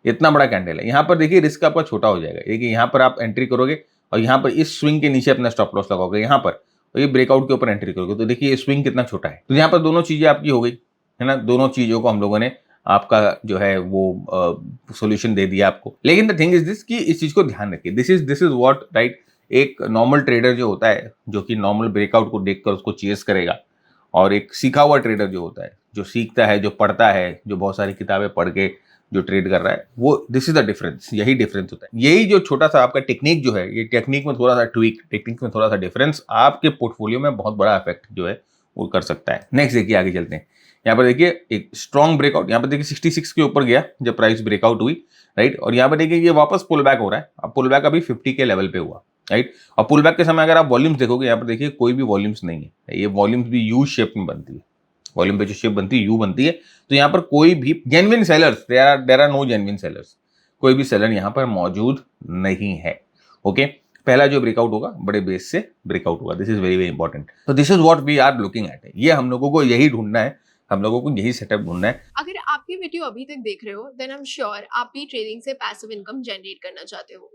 इतना बड़ा कैंडल है, यहाँ पर देखिए रिस्क आपका छोटा हो जाएगा। देखिए यहाँ पर आप एंट्री करोगे और यहाँ पर इस स्विंग के नीचे अपना स्टॉप लॉस लगाओगे यहाँ पर, और ये ब्रेकआउट के ऊपर एंट्री करोगे, तो देखिए ये स्विंग कितना छोटा है। तो यहाँ पर दोनों चीजें आपकी हो गई है ना, दोनों चीजों को हम लोगों ने आपका जो है वो सॉल्यूशन दे दिया आपको। लेकिन द थिंग इज दिस कि इस चीज को ध्यान रखिए, दिस इज व्हाट राइट। एक नॉर्मल ट्रेडर जो होता है, जो कि नॉर्मल ब्रेकआउट को देखकर उसको चेस करेगा, और एक सीखा हुआ ट्रेडर जो होता है, जो सीखता है, जो पढ़ता है, जो बहुत सारी किताबें पढ़ के जो ट्रेड कर रहा है, वो दिस इज द डिफरेंस। यही डिफरेंस होता है। यही जो छोटा सा आपका टेक्निक जो है, ये टेक्निक में थोड़ा सा ट्विक, टेक्निक में थोड़ा सा डिफरेंस आपके पोर्टफोलियो में बहुत बड़ा इफेक्ट जो है वो कर सकता है। नेक्स्ट देखिए, आगे चलते हैं। यहाँ पर देखिए एक स्ट्रॉन्ग ब्रेकआउट, यहाँ पर देखिए 66 के ऊपर गया जब प्राइस ब्रेकआउट हुई, राइट। और यहाँ पर देखिए ये वापस पुल बैक हो रहा है। अब पुल बैक अभी 50 के लेवल पे हुआ, राइट। और पुल बैक के समय अगर आप वॉल्यूम्स देखोगे, यहाँ पर देखिए कोई भी वॉल्यूम्स नहीं है। ये वॉल्यूम्स भी यू शेप में बनती है, वॉल्यूम पे जो शेप बनती है यू बनती है। तो यहाँ पर कोई भी genuine sellers, there are no genuine sellers, कोई भी सेलर यहाँ पर मौजूद नहीं है। ओके, पहला जो ब्रेकआउट होगा बड़े बेस से ब्रेकआउट होगा, this is very very important. तो this is what we are looking at. ये हम लोगों को यही ढूंढना है, हम लोगों को यही सेटअप ढूंढना है। अगर आप ये वीडियो अभी तक देख रहे हो देन आई एम श्योर आप भी ट्रेडिंग से पैसिव इनकम जनरेट करना चाहते हो।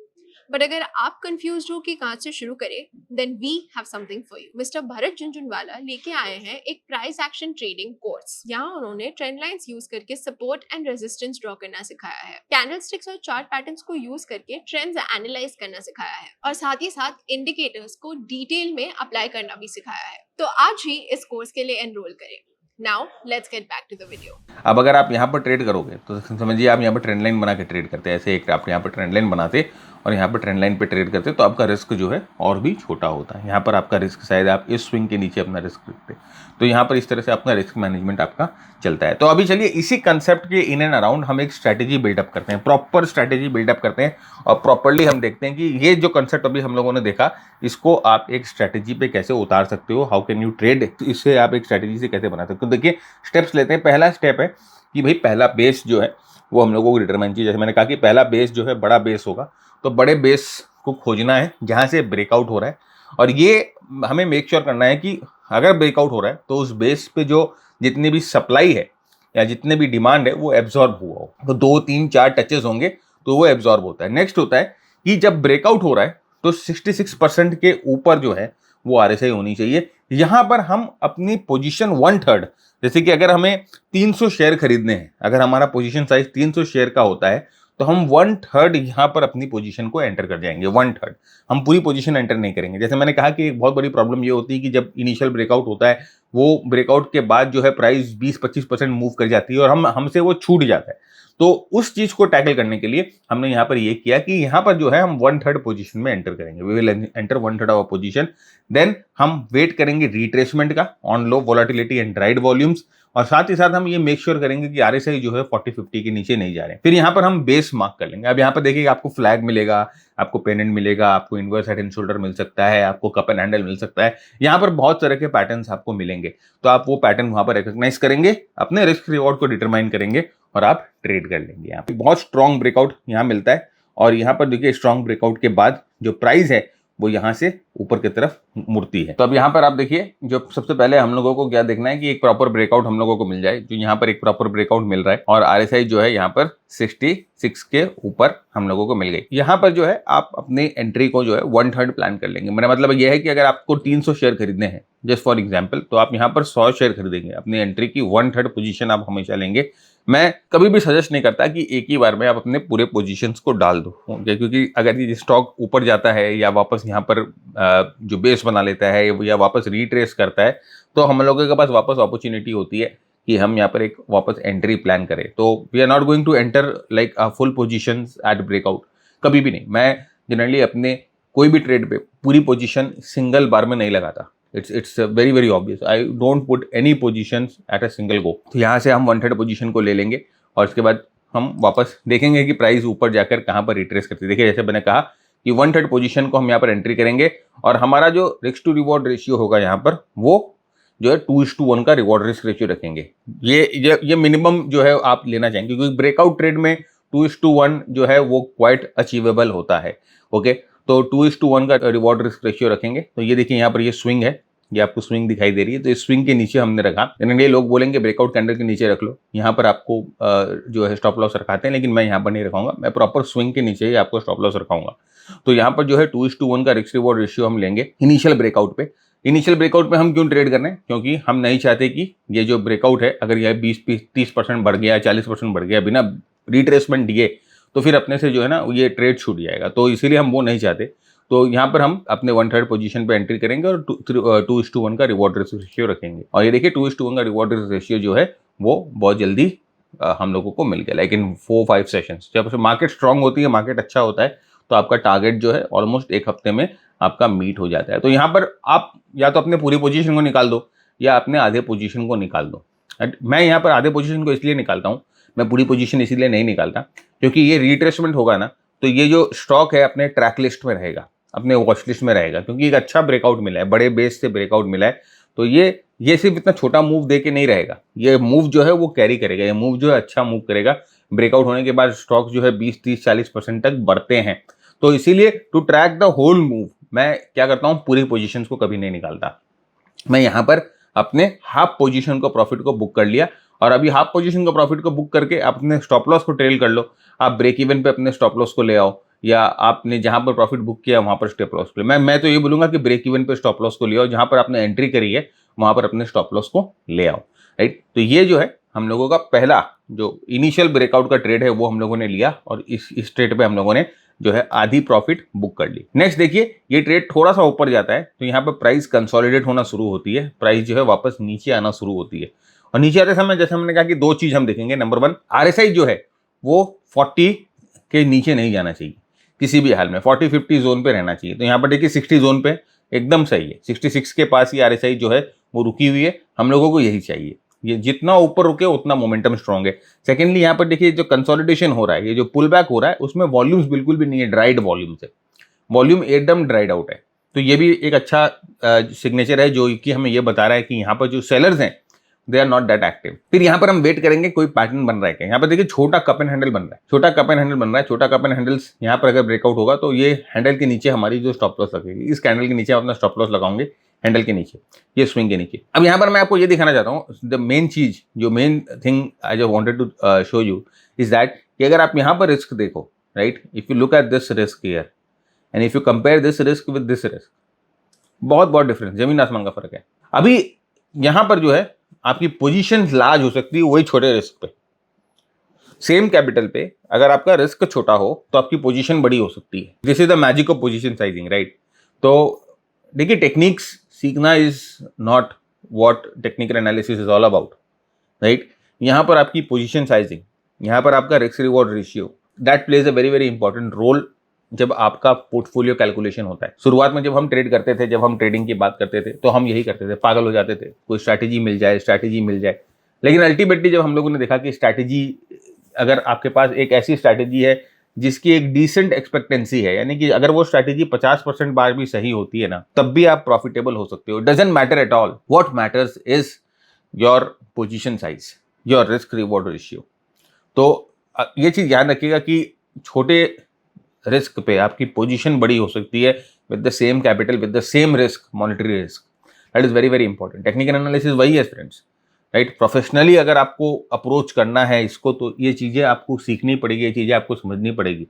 बट अगर आप कंफ्यूज हो कि कहाँ से शुरू करें, then we have something for you. Mister Bharat Jhunjhunwala लेके आए हैं एक प्राइस एक्शन ट्रेडिंग कोर्स। यहाँ उन्होंने ट्रेंड लाइंस यूज करके सपोर्ट एंड रेजिस्टेंस ड्रॉ करना सिखाया है, कैंडलस्टिक्स और चार्ट पैटर्न्स को यूज करके ट्रेंड्स एनालाइज करना सिखाया है, और साथ ही साथ इंडिकेटर्स को डिटेल में अप्लाई करना भी सिखाया है। तो आज ही इस कोर्स के लिए एनरोल करें। Now let's get back to the video. अब अगर आप यहाँ पर ट्रेड करोगे तो समझिए आप यहाँ पर ट्रेंड लाइन बना के ट्रेड करते हैं। ऐसे एक आप यहाँ पर ट्रेंड लाइन बनाते और यहाँ पर ट्रेंड लाइन पे ट्रेड करते, तो आपका रिस्क जो है और भी छोटा होता है। यहाँ पर आपका रिस्क शायद आप इस स्विंग के नीचे अपना रिस्क रखते, तो यहाँ पर इस तरह से अपना रिस्क मैनेजमेंट आपका चलता है। तो अभी चलिए इसी कंसेप्ट के इन एंड अराउंड हम एक स्ट्रैटेजी बिल्डअप करते हैं, प्रॉपर स्ट्रैटेजी बिल्डअप करते हैं, और प्रॉपरली हम देखते हैं कि ये जो कंसेप्ट अभी हम लोगों ने देखा, इसको आप एक स्ट्रैटेजी पे कैसे उतार सकते हो। हाउ कैन यू ट्रेड, इससे आप एक स्ट्रैटेजी से कैसे बना सकते हो। देखिए स्टेप्स लेते हैं। पहला स्टेप है कि भाई पहला बेस जो है वो हम लोगों को डिटरमाइन चाहिए। जैसे मैंने कहा कि पहला बेस जो है बड़ा बेस होगा, तो बड़े बेस को खोजना है जहाँ से ब्रेकआउट हो रहा है, और ये हमें मेक श्योर करना है कि अगर ब्रेकआउट हो रहा है तो उस बेस पे जो जितनी भी सप्लाई है या जितने भी डिमांड है वो एब्जॉर्ब हुआ हो। तो 2 3 4 टचेस होंगे तो वो एब्जॉर्ब होता है। नेक्स्ट होता है कि जब ब्रेकआउट हो रहा है तो 66% के ऊपर जो है वो RSI होनी चाहिए। यहाँ पर हम अपनी पोजीशन 1/3, जैसे कि अगर हमें 300 शेयर खरीदने हैं, अगर हमारा पोजीशन साइज 300 शेयर का होता है, तो हम 1/3 यहाँ पर अपनी पोजीशन को एंटर कर जाएंगे। 1/3 हम पूरी पोजीशन एंटर नहीं करेंगे। जैसे मैंने कहा कि एक बहुत बड़ी प्रॉब्लम ये होती है कि जब इनिशियल ब्रेकआउट होता है, वो ब्रेकआउट के बाद जो है प्राइस 20-25% मूव कर जाती है और हमसे वो छूट जाता है। तो उस चीज को टैकल करने के लिए हमने यहाँ पर ये किया कि यहाँ पर जो है हम 1/3 पोजीशन में एंटर करेंगे। We will enter 1/3 of position, then हम वेट करेंगे रिट्रेसमेंट का on low volatility and right volumes, और साथ ही साथ हम ये मेक श्योर करेंगे कि RSI जो है 40-50 के नीचे नहीं जा रहे हैं। फिर यहाँ पर हम बेस मार्क कर लेंगे। अब यहाँ पर देखिए आपको फ्लैग मिलेगा, आपको पेनेंट मिलेगा, आपको इनवर्स हेड एंड शोल्डर मिल सकता है, आपको कप एंड हैंडल मिल सकता है। यहाँ पर बहुत तरह के पैटर्न्स आपको मिलेंगे, तो आप वो पैटर्न वहाँ पर रिकॉग्नाइज करेंगे, अपने रिस्क रिवॉर्ड को डिटरमाइन करेंगे और आप ट्रेड कर लेंगे। यहाँ पे बहुत स्ट्रॉन्ग ब्रेकआउट यहाँ मिलता है, और यहाँ पर देखिए स्ट्रॉन्ग ब्रेकआउट के बाद जो प्राइस है वो यहाँ से ऊपर की तरफ मुड़ती है। तो अब यहाँ पर आप देखिए, जो सबसे पहले हम लोगों को क्या देखना है कि एक प्रॉपर ब्रेकआउट हम लोगों को मिल जाए। जो यहाँ पर एक प्रॉपर ब्रेकआउट मिल रहा है और RSI जो है यहाँ पर 66 के ऊपर हम लोगों को मिल गई। यहाँ पर जो है आप अपनी एंट्री को जो है 1/3 प्लान कर लेंगे। मेरा मतलब यह है कि अगर आपको 300 शेयर खरीदने हैं जस्ट फॉर एग्जाम्पल, तो आप यहाँ पर 100 शेयर खरीदेंगे। अपनी एंट्री की 1/3 पोजीशन आप हमेशा लेंगे। मैं कभी भी सजेस्ट नहीं करता कि एक ही बार में आप अपने पूरे पोजीशंस को डाल दो, क्योंकि अगर ये स्टॉक ऊपर जाता है या वापस यहाँ पर जो बेस बना लेता है या वापस रिट्रेस करता है, तो हम लोगों के पास वापस अपॉर्चुनिटी होती है कि हम यहाँ पर एक वापस एंट्री प्लान करें। तो we are not going to enter like full positions at breakout, कभी भी नहीं। मैं जनरली अपने कोई भी ट्रेड पे पूरी पोजीशन सिंगल बार में नहीं लगाता। It's very very obvious, I don't put any positions at a single go. तो यहाँ से हम 1/3 पोजीशन को ले लेंगे और इसके बाद हम वापस देखेंगे कि प्राइस ऊपर जाकर कहाँ पर रिट्रेस करती है। देखिए जैसे मैंने कहा कि 1/3 पोजीशन को हम यहाँ पर एंट्री करेंगे और हमारा जो रिस्क टू रिवॉर्ड रेशियो होगा यहाँ पर वो जो है 2:1 का रिवॉर्ड रिस्क रेशियो रखेंगे। ये मिनिमम जो है आप लेना चाहेंगे, क्योंकि ब्रेकआउट ट्रेड में 2:1 जो है वो क्वाइट अचीवेबल होता है। ओके, तो 2:1 का रिवॉर्ड रिस्क रेशियो रखेंगे। तो ये देखिए यहाँ पर ये स्विंग है, ये आपको स्विंग दिखाई दे रही है, तो इस स्विंग के नीचे हमने रखा। ये लोग बोलेंगे ब्रेकआउट कैंडल के नीचे रख लो, यहाँ पर आपको जो है स्टॉप लॉस रखाते हैं, लेकिन मैं यहाँ पर नहीं रखाऊंगा, मैं प्रॉपर स्विंग के नीचे ही आपको स्टॉप लॉस रखाऊंगा। तो यहाँ पर जो है 2:1 का रिस्क रिवॉर्ड रेशियो हम लेंगे इनिशियल ब्रेकआउट पे। इनिशियल ब्रेकआउट पे हम क्यों ट्रेड कर रहे हैं? क्योंकि हम नहीं चाहते कि ये जो ब्रेकआउट है अगर यह 20-30% बढ़ गया, 40% बढ़ गया बिना रिट्रेसमेंट दिए, तो फिर अपने से जो है ना ये ट्रेड छूट जाएगा, तो इसीलिए हम वो नहीं चाहते। तो यहाँ पर हम अपने 1/3 पोजीशन पे एंट्री करेंगे और 2:1 का रिवॉर्ड रिस्क रेशियो रखेंगे। और ये देखिए 2:1 का रिवॉर्ड रिस्क रेशियो जो है वो बहुत जल्दी हम लोगों को मिल गया, लेकिन 4-5 सेशंस। जब मार्केट स्ट्रांग होती है, मार्केट अच्छा होता है, तो आपका टारगेट जो है ऑलमोस्ट 1 हफ्ते में आपका मीट हो जाता है। तो यहाँ पर आप या तो अपने पूरी पोजीशन को निकाल दो या अपने आधे पोजीशन को निकाल दो। मैं यहाँ पर आधे पोजीशन को इसलिए निकालता हूँ, मैं पूरी पोजीशन इसीलिए नहीं निकालता, क्योंकि ये रिट्रेसमेंट होगा ना तो ये जो स्टॉक है अपने ट्रैक लिस्ट में रहेगा, अपने वॉच लिस्ट में रहेगा, क्योंकि एक अच्छा ब्रेकआउट मिला है, बड़े बेस से ब्रेकआउट मिला है। तो ये सिर्फ इतना छोटा मूव दे के नहीं रहेगा, ये मूव जो है वो कैरी करेगा, ये मूव जो है अच्छा मूव करेगा। ब्रेकआउट होने के बाद स्टॉक जो है 20-30-40% तक बढ़ते हैं। तो इसीलिए to track the whole move मैं क्या करता हूँ, पूरी पोजीशंस को कभी नहीं निकालता। मैं यहाँ पर अपने हाफ पोजीशन को प्रॉफिट को बुक कर लिया, और अभी हाफ पोजीशन को प्रॉफिट को बुक करके अपने स्टॉप लॉस को ट्रेल कर लो। आप ब्रेक इवन पे अपने स्टॉप लॉस को ले आओ, या आपने जहां पर प्रॉफिट बुक किया वहां पर स्टॉप लॉस को ले। मैं तो ये बोलूंगा कि ब्रेक इवन पे स्टॉप लॉस को ले आओ, जहां पर आपने एंट्री करी है वहां पर अपने स्टॉप लॉस को ले आओ। राइट, तो ये जो है हम लोगों का पहला जो इनिशियल ब्रेकआउट का ट्रेड है वो हम लोगों ने लिया, और इस ट्रेड पे हम लोगों ने जो है आधी प्रॉफिट बुक कर ली। नेक्स्ट देखिए, ये ट्रेड थोड़ा सा ऊपर जाता है तो यहाँ पर प्राइस कंसोलिडेट होना शुरू होती है, प्राइस जो है वापस नीचे आना शुरू होती है। और नीचे आते समय जैसे हमने कहा कि 2 चीज हम देखेंगे। नंबर 1, RSI जो है वो 40 के नीचे नहीं जाना चाहिए किसी भी हाल में, 40-50 जोन पे रहना चाहिए। तो यहाँ पर देखिए 60 जोन पे एकदम सही है, 66 के पास ही RSI जो है वो रुकी हुई है। हम लोगों को यही चाहिए, ये जितना ऊपर रुके उतना मोमेंटम स्ट्रांग है। सेकेंडली यहाँ पर देखिए जो कंसोलिडेशन हो रहा है, ये जो पुल बैक हो रहा है, उसमें वॉल्यूम्स बिल्कुल भी नहीं है, ड्राइड वॉल्यूम्स है, वॉल्यूम एकदम ड्राइड आउट है। तो ये भी एक अच्छा सिग्नेचर है जो कि हमें ये बता रहा है कि यहाँ पर जो सेलर्स हैं they are not that active. फिर यहाँ पर हम वेट करेंगे कोई पैटर्न बन रहा है क्या। यहाँ पर देखिए छोटा कप एंड हैंडल बन रहा है, छोटा कप एंड हैंडल बन रहा है। छोटा कप एंड हैंडल्स यहाँ पर अगर ब्रेकआउट होगा तो ये हैंडल के नीचे हमारी जो स्टॉप लॉस लगेगी, इस कैंडल के नीचे हम अपना स्टॉप लॉस लगाओगे, हैंडल के नीचे, ये स्विंग के नीचे। अब यहाँ पर मैं आपको ये दिखाना चाहता हूँ, द मेन चीज, जो main thing I just wanted to show you is that कि अगर आप यहाँ पर रिस्क देखो, right, if you look at this risk here and if you compare this risk with this risk, बहुत डिफरेंस, जमीन आसमान का फर्क है। अभी यहाँ पर जो है आपकी पोजीशन लार्ज हो सकती है वही छोटे रिस्क पे। सेम कैपिटल पे अगर आपका रिस्क छोटा हो तो आपकी पोजीशन बड़ी हो सकती है। This is the magic of position sizing, right. तो देखिए टेक्निक्स सीखना is not what technical analysis is all about, right. यहाँ पर आपकी पोजीशन साइजिंग, यहाँ पर आपका risk reward ratio, that plays a very very important role जब आपका पोर्टफोलियो कैलकुलेशन होता है। शुरुआत में जब हम ट्रेड करते थे, जब हम ट्रेडिंग की बात करते थे, तो हम यही करते थे, पागल हो जाते थे, कोई स्ट्रैटेजी मिल जाए। लेकिन अल्टीमेटली जब हम लोगों ने देखा कि स्ट्रैटेजी, अगर आपके पास एक ऐसी स्ट्रैटेजी है जिसकी एक डिसेंट एक्सपेक्टेंसी है, यानी कि अगर वो स्ट्रैटेजी 50% बार भी सही होती है ना, तब भी आप प्रॉफिटेबल हो सकते हो। Doesn't matter at all, what matters is your position size, your risk reward ratio. तो ये चीज ध्यान रखिएगा कि छोटे रिस्क पे आपकी पोजीशन बड़ी हो सकती है with the same capital, with the same risk, monetary risk. That is very very important. Technical analysis वही है फ्रेंड्स, राइट। प्रोफेशनली अगर आपको अप्रोच करना है इसको, तो ये चीज़ें आपको सीखनी पड़ेगी, ये चीज़ें आपको समझनी पड़ेगी।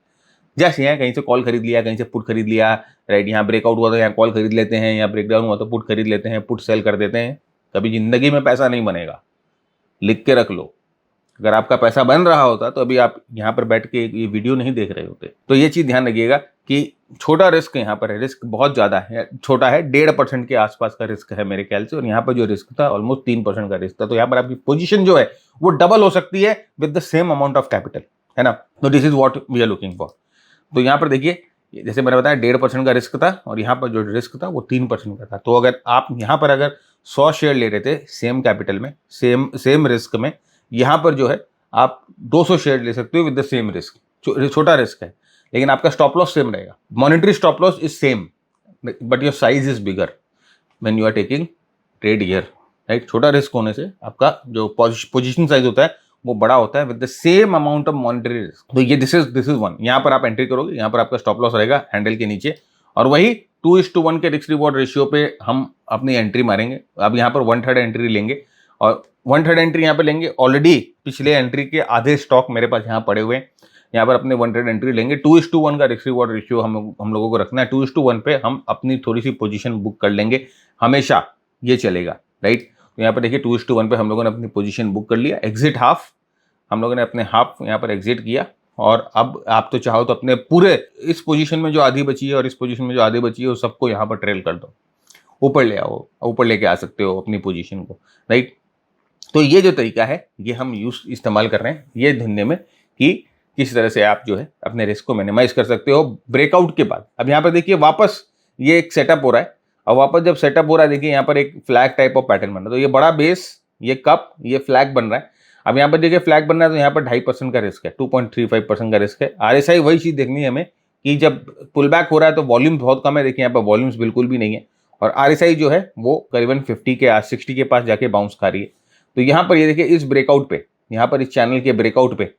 जैसे यहाँ कहीं से कॉल खरीद लिया, कहीं से पुट खरीद लिया, राइट, यहाँ ब्रेकआउट हुआ तो यहाँ कॉल खरीद लेते हैं, यहाँ ब्रेकडाउन हुआ तो पुट खरीद लेते हैं, पुट सेल कर देते हैं। कभी जिंदगी में पैसा नहीं बनेगा, लिख के रख लो। अगर आपका पैसा बन रहा होता तो अभी आप यहाँ पर बैठ के ये वीडियो नहीं देख रहे होते। तो ये चीज़ ध्यान रखिएगा कि छोटा रिस्क यहाँ पर है, रिस्क बहुत ज़्यादा है, छोटा है, 1.5% के आसपास का रिस्क है मेरे ख्याल से, और यहाँ पर जो रिस्क था ऑलमोस्ट 3% का रिस्क था। तो यहाँ पर आपकी पोजीशन जो है वो डबल हो सकती है with the same amount of capital, है ना। तो this is what we are looking for. तो यहाँ पर देखिए, जैसे मैंने बताया 1.5% का रिस्क था, और यहाँ पर जो रिस्क था वो 3% का था। तो अगर आप यहाँ पर अगर 100 शेयर ले रहे थे सेम कैपिटल में, सेम रिस्क में, यहाँ पर जो है आप 200 शेयर ले सकते हो विद द सेम रिस्क, छोटा रिस्क है। लेकिन आपका स्टॉप लॉस सेम रहेगा। Monetary stop loss is same but your size is bigger when you are taking trade here, right. छोटा रिस्क होने से आपका जो पोजीशन साइज होता है वो बड़ा होता है with the same amount of monetary risk. तो ये दिस इज वन। यहाँ पर आप एंट्री करोगे, यहाँ पर आपका स्टॉप लॉस रहेगा हैंडल के नीचे, और वही 2:1 के रिस्क रिवॉर्ड रेशियो पे हम अपनी एंट्री मारेंगे। अब यहाँ पर 1/3 एंट्री लेंगे और 1/3 एंट्री यहाँ पे लेंगे। ऑलरेडी पिछले एंट्री के आधे स्टॉक मेरे पास यहाँ पड़े हुए हैं, यहाँ पर अपने 1/3 एंट्री लेंगे। 2:1 का रिस्क रिवॉर्ड रेशियो हम लोगों को रखना है। 2:1 पे हम अपनी थोड़ी सी पोजीशन बुक कर लेंगे, हमेशा ये चलेगा, राइट। तो यहाँ पर देखिए 2:1 पे हम लोगों ने अपनी पोजीशन बुक कर लिया। एग्जिट हाफ, हम लोगों ने अपने हाफ यहाँ पर एग्जिट किया, और अब आप तो चाहो तो अपने पूरे इस पोजीशन में जो आधी बची है और इस पोजीशन में जो आधी बची है वो सबको यहाँ पर ट्रेल कर दो, ऊपर ले आओ, ऊपर लेके आ सकते हो अपनी पोजीशन को, राइट। तो ये जो तरीका है ये हम इस्तेमाल कर रहे हैं ये ढूंढने में कि किस तरह से आप जो है अपने रिस्क को मिनिमाइज कर सकते हो ब्रेकआउट के बाद। अब यहाँ पर देखिए वापस ये एक सेटअप हो रहा है, और वापस जब सेटअप हो रहा है देखिए यहाँ पर एक फ्लैग टाइप ऑफ पैटर्न बन रहा है। तो ये बड़ा बेस, ये कप, ये फ्लैग बन रहा है। अब यहाँ पर देखिए फ्लैग बन रहा है तो यहाँ पर 2.5% का रिस्क है, 2.35% का रिस्क है। RSI वही चीज़ देखनी है हमें कि जब पुल बैक हो रहा है तो वॉल्यूम बहुत कम है, देखिए यहाँ पर वॉल्यूम्स बिल्कुल भी नहीं है, और RSI जो है वो करीबन 60 के पास जाके बाउंस खा रही है। तो यहाँ पर ये देखिए इस ब्रेकआउट पे, यहाँ पर इस चैनल के ब्रेकआउट पे,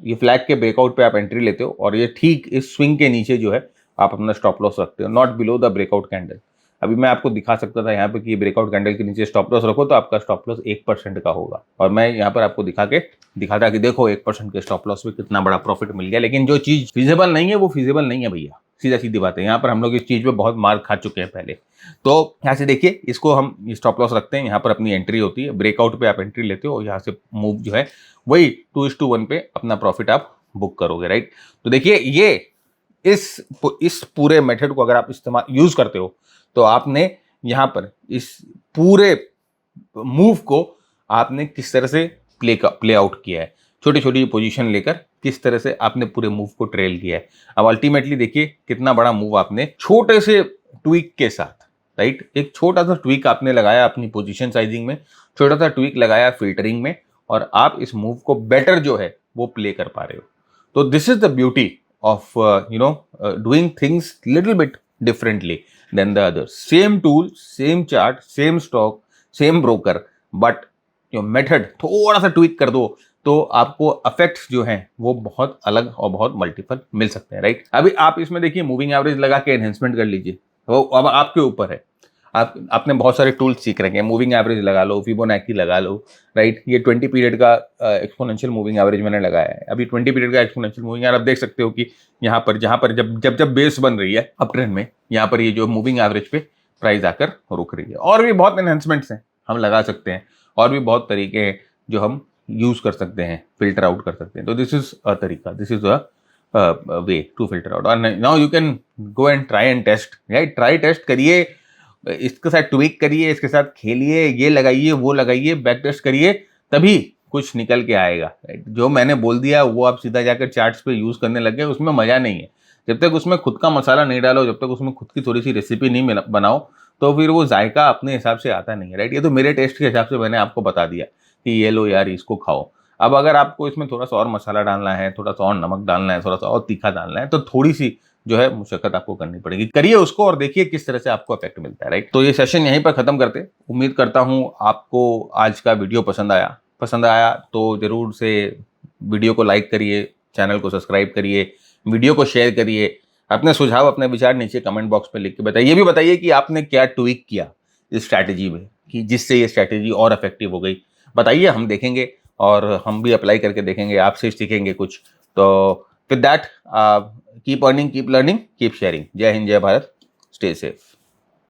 ये फ्लैग के ब्रेकआउट पे आप एंट्री लेते हो, और ये ठीक इस स्विंग के नीचे जो है आप अपना स्टॉप लॉस रखते हो, not below the breakout candle. अभी मैं आपको दिखा सकता था यहाँ पे कि ब्रेकआउट कैंडल के नीचे स्टॉप लॉस रखो तो आपका स्टॉप लॉस 1% का होगा, और मैं यहाँ पर आपको दिखाता कि देखो 1% के स्टॉप लॉस में कितना बड़ा प्रॉफिट मिल गया। लेकिन जो चीज़ फिजिबल नहीं है वो फिजिबल नहीं है भैया, सीधा सीधी बात है। यहाँ पर हम लोग इस चीज़ पे बहुत मार खा चुके हैं पहले। तो यहाँ से देखिए इसको हम स्टॉप लॉस रखते हैं, यहाँ पर अपनी एंट्री होती है, ब्रेकआउट पे आप एंट्री लेते हो, और यहाँ से मूव जो है वही 2:1 पे अपना प्रॉफिट आप बुक करोगे, राइट। तो देखिए ये इस पूरे मेथड को अगर आप इस्तेमाल यूज करते हो तो आपने यहाँ पर इस पूरे मूव को आपने किस तरह से प्ले आउट किया है, छोटी छोटी पोजीशन लेकर किस तरह से आपने पूरे मूव को ट्रेल किया है। अब अल्टीमेटली देखिए कितना बड़ा मूव आपने छोटे से ट्वीक के साथ, राइट, एक छोटा सा ट्वीक आपने लगाया अपनी पोजीशन साइजिंग में, छोटा सा ट्वीक लगाया फिल्टरिंग में, और आप इस मूव को बेटर जो है वो प्ले कर पा रहे हो। तो this is the beauty of doing things little bit differently than the others. Same tool, same chart, same stock, same broker, but जो मेथड थोड़ा सा ट्वीक कर दो तो आपको इफेक्ट्स जो हैं वो बहुत अलग और बहुत मल्टीपल मिल सकते हैं, राइट। अभी आप इसमें देखिए मूविंग एवरेज लगा के एनहेंसमेंट कर लीजिए, वो अब आपके ऊपर है। आपने बहुत सारे टूल्स सीख रखे हैं, मूविंग एवरेज लगा लो, फिबोनाची लगा लो, राइट। ये 20 पीरियड का एक्सपोनेंशियल मूविंग एवरेज मैंने लगाया है। अभी 20 पीरियड का एक्सपोनेंशियल मूविंग एवरेज आप देख सकते हो कि यहाँ पर जहाँ पर जब बेस बन रही है अप ट्रेंड में, यहाँ पर ये जो मूविंग एवरेज पे प्राइस आकर रुक रही है। और भी बहुत एनहेंसमेंट्स हैं हम लगा सकते हैं, और भी बहुत तरीके हैं जो हम यूज कर सकते हैं, फिल्टर आउट कर सकते हैं। तो दिस इज अ तरीका, this is a way to filter out. और now you can go and try and test, right. Try test करिए, इसके साथ ट्वीक करिए, इसके साथ खेलिए, ये लगाइए वो लगाइए, बैक टेस्ट करिए, तभी कुछ निकल के आएगा, राइट। जो मैंने बोल दिया वो आप सीधा जाकर चार्ट्स पे यूज करने लग गए, उसमें मजा नहीं है। जब तक उसमें खुद का मसाला नहीं डालो, जब तक उसमें खुद की थोड़ी सी रेसिपी नहीं बनाओ, तो फिर वो जायका अपने हिसाब से आता नहीं है, राइट। ये तो मेरे टेस्ट के हिसाब से मैंने आपको बता दिया कि ये लो यार, इसको खाओ। अब अगर आपको इसमें थोड़ा सा और मसाला डालना है, थोड़ा सा और नमक डालना है, थोड़ा सा और तीखा डालना है, तो थोड़ी सी जो है मुशक्कत आपको करनी पड़ेगी। करिए उसको और देखिए किस तरह से आपको इफेक्ट मिलता है, राइट। तो ये सेशन यहीं पर खत्म करते। उम्मीद करता हूँ आपको आज का वीडियो पसंद आया तो जरूर से वीडियो को लाइक करिए, चैनल को सब्सक्राइब करिए, वीडियो को शेयर करिए। अपने सुझाव, अपने विचार नीचे कमेंट बॉक्स में लिख के बताइए। ये भी बताइए कि आपने क्या ट्वीक किया इस स्ट्रैटेजी में कि जिससे ये स्ट्रैटेजी और इफेक्टिव हो गई। बताइए, हम देखेंगे और हम भी अप्लाई करके देखेंगे, आपसे सीखेंगे कुछ। तो with that, keep earning, keep learning, keep sharing. जय हिंद, जय भारत, स्टे सेफ।